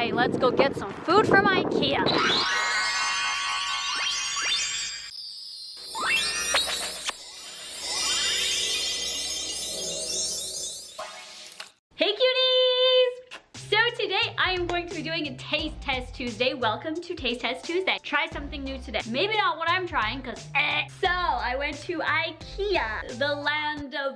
right, let's go get some food from IKEA. Hey cuties! So today I am going to be doing a Taste Test Tuesday. Welcome to Taste Test Tuesday. Try something new today. Maybe not what I'm trying, cause So I went to IKEA, the land of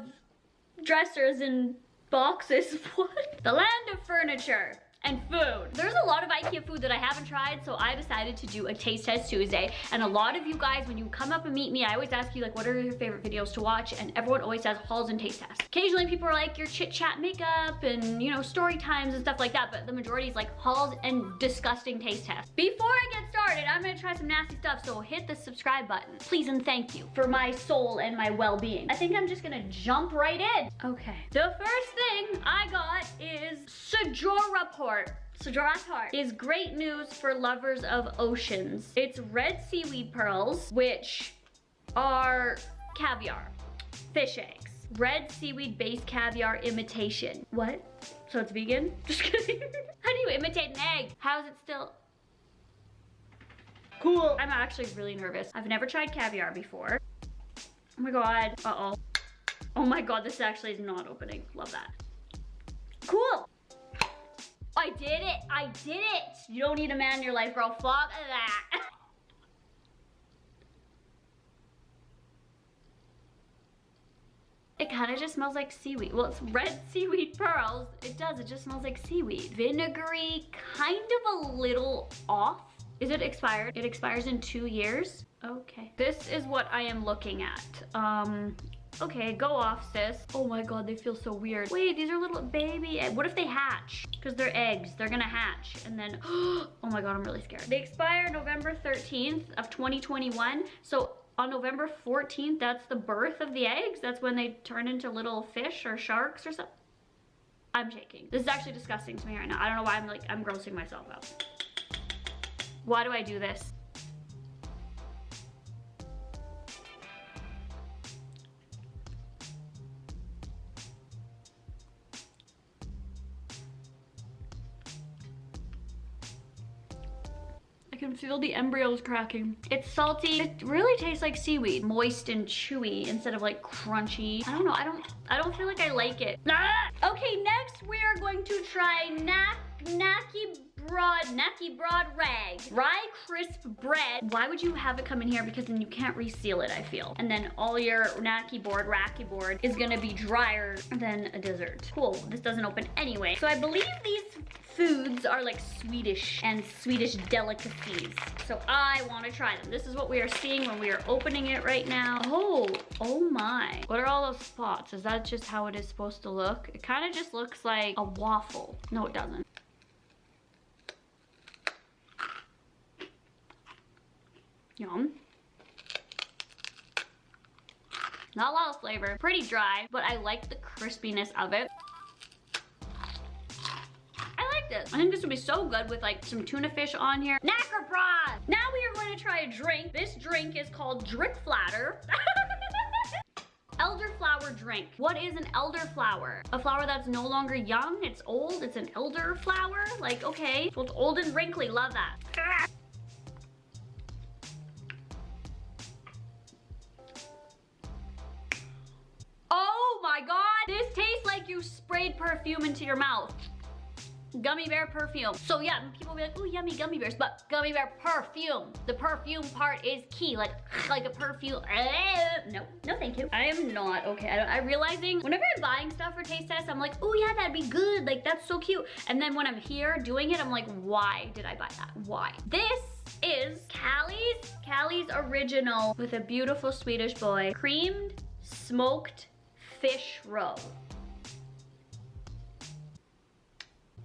dressers and boxes. What? The land of furniture and food. There's a lot of IKEA food that I haven't tried, so I decided to do a Taste Test Tuesday. And a lot of you guys, when you come up and meet me, I always ask you like, what are your favorite videos to watch? And everyone always says hauls and taste tests. Occasionally people are like your chit chat makeup and you know, story times and stuff like that, but the majority is like hauls and disgusting taste tests. Before I get started, I'm gonna try some nasty stuff, so hit the subscribe button. Please and thank you for my soul and my well-being. I think I'm just gonna jump right in. Okay. The first thing I got is Sejoraport. Sejoraport is great news for lovers of oceans. It's red seaweed pearls, which are caviar, fish eggs, red seaweed based caviar imitation. What? So it's vegan? Just kidding. How do you imitate an egg? How is it still? Cool. I'm actually really nervous. I've never tried caviar before. Oh my God. Uh-oh. Oh my God, this actually is not opening. Love that. Cool. I did it. I did it. You don't need a man in your life, girl. Fuck that. It kind of just smells like seaweed. Well, it's red seaweed pearls. It does. It just smells like seaweed. Vinegary, kind of a little off. Is it expired? It expires in 2 years. Okay. This is what I am looking at. Okay, go off, sis. Oh my God, they feel so weird. Wait, these are little baby eggs. What if they hatch? Because they're eggs, they're gonna hatch. And then, oh my God, I'm really scared. They expire November 13th of 2021. So on November 14th, that's the birth of the eggs. That's when they turn into little fish or sharks or something. I'm shaking. This is actually disgusting to me right now. I don't know why I'm grossing myself out. Why do I do this? I can feel the embryos cracking. It's salty. It really tastes like seaweed. Moist and chewy instead of like crunchy. I don't know, I don't feel like I like it. Ah! Okay, next we are going to try Knacky Broad Rag. Rye crisp bread. Why would you have it come in here? Because then you can't reseal it, I feel. And then all your racky board is gonna be drier than a dessert. Cool, this doesn't open anyway. So I believe these foods are like Swedish and Swedish delicacies. So I want to try them. This is what we are seeing when we are opening it right now. Oh my. What are all those spots? Is that just how it is supposed to look? It kind of just looks like a waffle. No, it doesn't. Yum. Not a lot of flavor. Pretty dry, but I like the crispiness of it. I think this would be so good with like some tuna fish on here. Knackerbrod! Now we are going to try a drink. This drink is called Drickflatter. Elderflower drink. What is an elderflower? A flower that's no longer young, it's old, it's an elderflower? Like, okay. So it's old and wrinkly, love that. Oh my God! This tastes like you sprayed perfume into your mouth. Gummy bear perfume. So yeah, people will be like, oh, yummy gummy bears, but gummy bear perfume. The perfume part is key, like a perfume. No, thank you. I am not okay. I'm realizing whenever I'm buying stuff for taste tests, I'm like, oh yeah, that'd be good. Like that's so cute. And then when I'm here doing it, I'm like, why did I buy that? Why? This is Callie's original with a beautiful Swedish boy. Creamed smoked fish roe.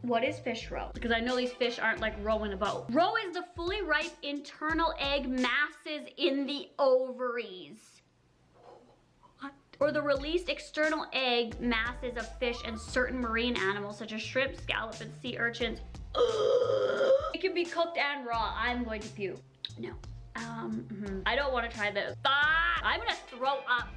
What is fish roe? Because I know these fish aren't like rowing a boat. Roe is the fully ripe internal egg masses in the ovaries. What? Or the released external egg masses of fish and certain marine animals such as shrimp, scallop, and sea urchins. It can be cooked and raw. I'm going to puke. No. I don't want to try this. I'm gonna throw up.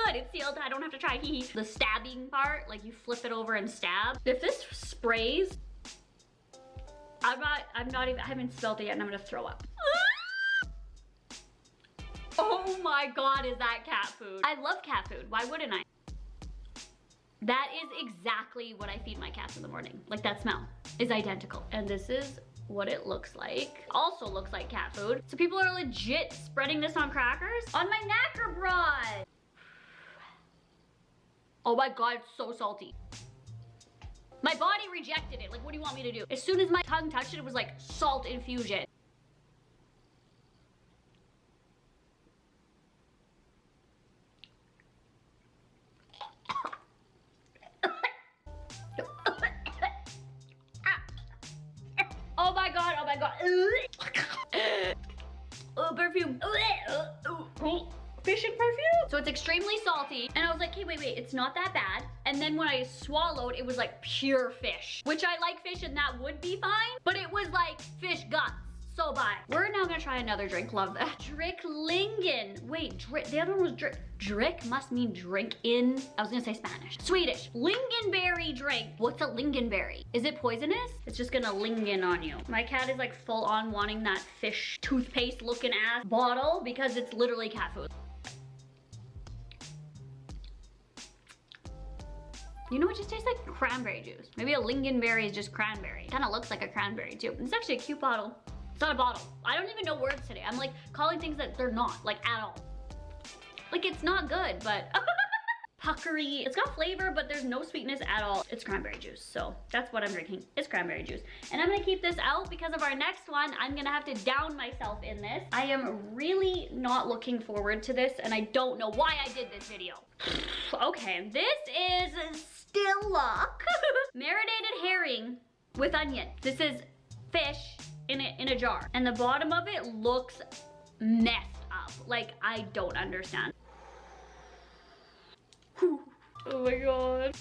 Good. good. It's sealed. I don't have to try. The stabbing part, like you flip it over and stab. If this sprays, I haven't smelled it yet and I'm gonna throw up. Oh my God, is that cat food? I love cat food. Why wouldn't I? That is exactly what I feed my cats in the morning. Like that smell is identical. And this is what it looks like. Also looks like cat food. So people are legit spreading this on crackers? On my knacker broth. Oh my God, it's so salty. My body rejected it. Like, what do you want me to do? As soon as my tongue touched it, it was like salt infusion. Oh my God, oh my God. Oh, perfume. Fish and perfume. So it's extremely salty. And I was like, hey, wait, it's not that bad. And then when I swallowed, it was like pure fish, which I like fish and that would be fine, but it was like fish guts. So bye. We're now gonna try another drink. Love that. Drick Lingen. Wait, the other one was Drick. Drick must mean drink in, I was gonna say Spanish. Swedish. Lingonberry Drink. What's a lingonberry? Is it poisonous? It's just gonna lingen on you. My cat is like full on wanting that fish toothpaste looking ass bottle because it's literally cat food. You know, it just tastes like cranberry juice. Maybe a lingonberry is just cranberry. Kind of looks like a cranberry too. It's actually a cute bottle. It's not a bottle. I don't even know words today. I'm like calling things that they're not, like at all. Like it's not good, but puckery. It's got flavor, but there's no sweetness at all. It's cranberry juice, so that's what I'm drinking. It's cranberry juice. And I'm gonna keep this out because of our next one. I'm gonna have to down myself in this. I am really not looking forward to this, and I don't know why I did this video. Okay, this is still luck. Marinated herring with onion. This is fish in a jar. And the bottom of it looks messed up. Like, I don't understand. Whew. Oh my God.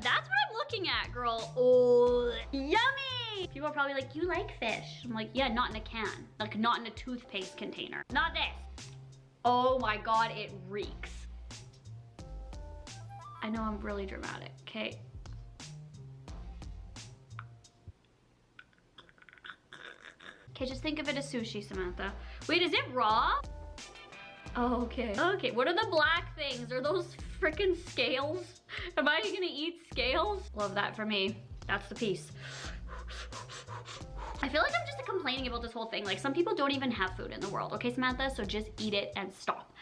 That's what I'm looking at, girl. Oh, yummy. People are probably like, you like fish. I'm like, yeah, not in a can. Like, not in a toothpaste container. Not this. Oh my God, it reeks. I know I'm really dramatic, okay? Okay, just think of it as sushi, Samantha. Wait, is it raw? Oh, okay. Okay, what are the black things? Are those freaking scales? Am I gonna eat scales? Love that for me. That's the piece. I feel like I'm just complaining about this whole thing. Like, some people don't even have food in the world, okay, Samantha? So just eat it and stop.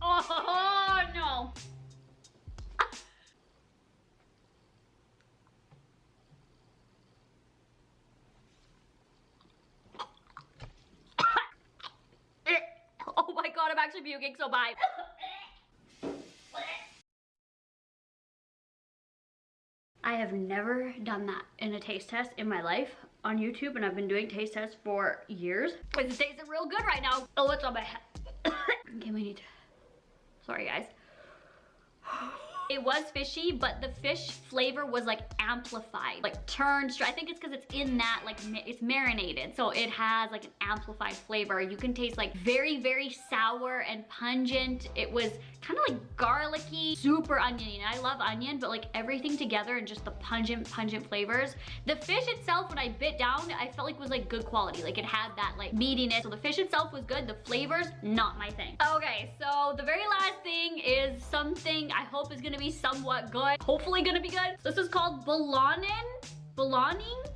Oh, no. Oh my God, I'm actually puking, so bye. I have never done that in a taste test in my life on YouTube, and I've been doing taste tests for years. It's tasting real good right now. Oh, it's on my head. Okay, we need to... Sorry, guys. It was fishy, but the fish flavor was like amplified, like turned. I think it's because it's in that, like, it's marinated. So it has like an amplified flavor. You can taste like very, very sour and pungent. It was kind of like garlicky, super oniony. And I love onion, but like everything together and just the pungent flavors. The fish itself, when I bit down, I felt like was like good quality. Like it had that like meatiness. So the fish itself was good. The flavors, not my thing. Okay, so the very last thing is something I hope is gonna be somewhat good. Hopefully gonna be good. This is called Bologna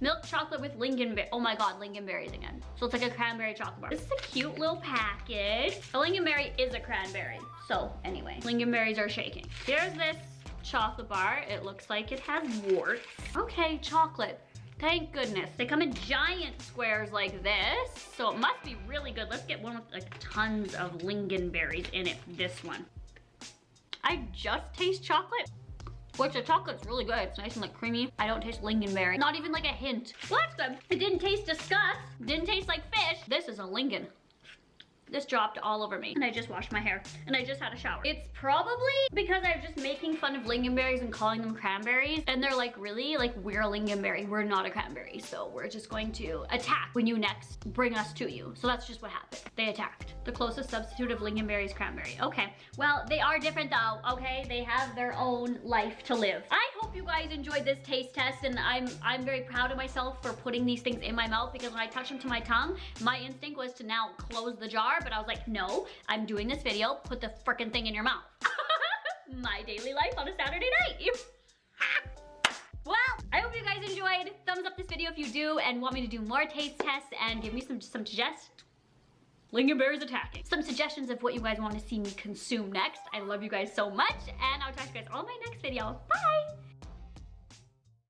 milk chocolate with lingonberry. Oh my God, lingonberries again. So it's like a cranberry chocolate bar. This is a cute little package. A lingonberry is a cranberry. So anyway, lingonberries are shaking. Here's this chocolate bar. It looks like it has warts. Okay, chocolate. Thank goodness. They come in giant squares like this. So it must be really good. Let's get one with like tons of lingonberries in it. This one. I just taste chocolate, which the chocolate's really good. It's nice and like creamy. I don't taste lingonberry. Not even like a hint. Well, that's good. It didn't taste disgust. Didn't taste like fish. This is a lingon. This dropped all over me. And I just washed my hair. And I just had a shower. It's probably because I'm just making fun of lingonberries and calling them cranberries. And they're like, really? Like, we're a lingonberry. We're not a cranberry. So we're just going to attack when you next bring us to you. So that's just what happened. They attacked. The closest substitute of lingonberry is cranberry. Okay. Well, they are different though, okay? They have their own life to live. I hope you guys enjoyed this taste test, and I'm very proud of myself for putting these things in my mouth, because when I touched them to my tongue, my instinct was to now close the jar, but I was like, no, I'm doing this video, put the frickin' thing in your mouth. My daily life on a Saturday night. Well, I hope you guys enjoyed. Thumbs up this video if you do and want me to do more taste tests, and give me some suggestions. Lingonberries attacking. Some suggestions of what you guys want to see me consume next. I love you guys so much, and I'll talk to you guys on my next video. Bye!